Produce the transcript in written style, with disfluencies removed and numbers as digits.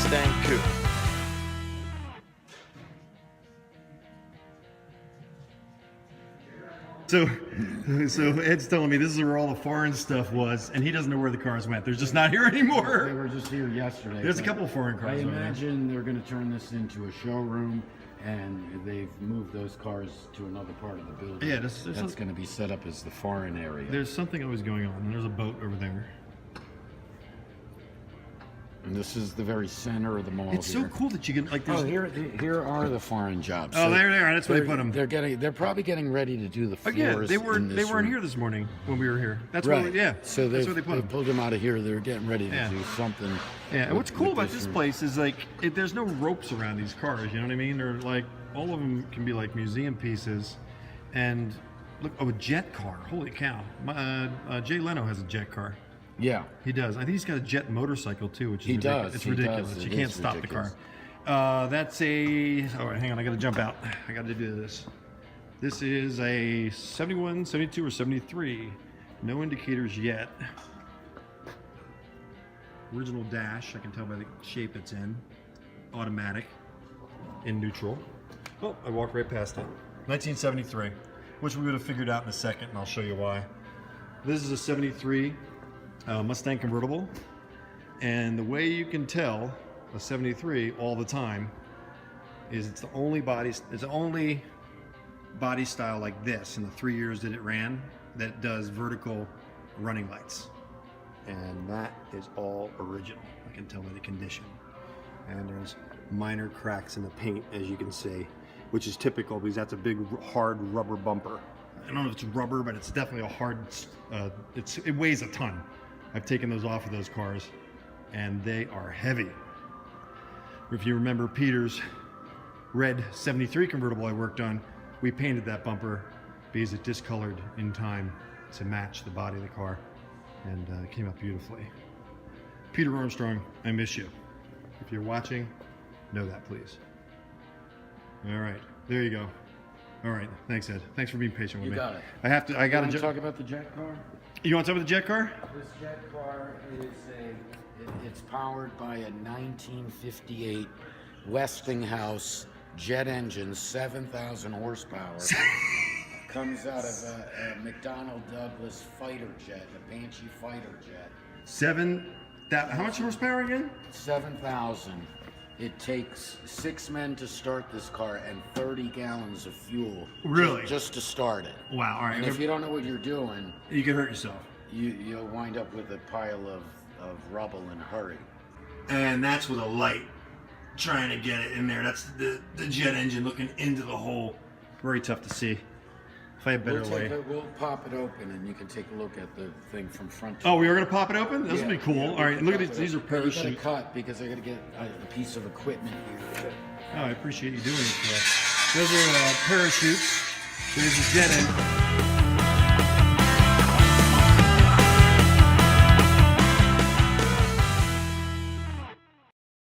Mustang Coupe. So Ed's telling me this is where all the foreign stuff was, and he doesn't know where the cars went. They're just not here anymore. They were just here yesterday. There's a couple of foreign cars. I imagine they're going to turn this into a showroom, and they've moved those cars to another part of the building. Yeah, that's going to be set up as the foreign area. There's something always going on, and there's a boat over there. And this is the very center of the mall. It's so cool that you can like. Oh, here are the foreign jobs. Oh, there they are. That's where they put them. They're probably getting ready to do the floors. Yeah, they weren't room. here this morning when we were here. That's right. Where, So that's where they put them. pulled them out of here. They're getting ready to do something. Yeah, and what's cool about this place is like there's no ropes around these cars. You know what I mean? They're like all of them can be like museum pieces. And look, a jet car. Holy cow! Jay Leno has a jet car. Yeah, he does. I think he's got a jet motorcycle too, which is ridiculous. It's ridiculous. You can't stop the car. That's a. Oh, hang on. I got to jump out. I got to do this. This is a 71, 72, or 73. No indicators yet. Original dash. I can tell by the shape it's in. Automatic. In neutral. Oh, I walked right past it. 1973, which we would have figured out in a second, and I'll show you why. This is a 73. Mustang Convertible, and the way you can tell a 73 all the time is it's the only body style like this in the 3 years that it ran that does vertical running lights, and that is all original. I can tell by the condition, and there's minor cracks in the paint, as you can see, which is typical because that's a big hard rubber bumper. I don't know if it's rubber, but it's definitely a hard. It weighs a ton. I've taken those off of those cars, and they are heavy. If you remember Peter's red 73 convertible I worked on, we painted that bumper because it discolored in time to match the body of the car, and it came out beautifully. Peter Armstrong, I miss you. If you're watching, know that, please. All right, there you go. All right, thanks, Ed. Thanks for being patient with me. You got it. I got to talk about the jet car. You want to talk about the jet car? This jet car is it's powered by a 1958 Westinghouse jet engine, 7,000 horsepower. Comes out of a McDonnell Douglas fighter jet, a Banshee fighter jet. How much horsepower again? 7,000. It takes 6 men to start this car and 30 gallons of fuel. Really? Just to start it. Wow, all right. And if you don't know what you're doing, you can hurt yourself. You'll wind up with a pile of rubble in a hurry. And that's with a light trying to get it in there. That's the jet engine looking into the hole. Very tough to see. If I had better light. We'll pop it open and you can take a look at the thing from front to Oh, we are going to pop it open? This will be cool. Yeah, all right, look at these. These are You parachutes. gotta cut because I gotta get a piece of equipment here. Oh, I appreciate you doing it for us. Those are parachutes. There's the jet engine.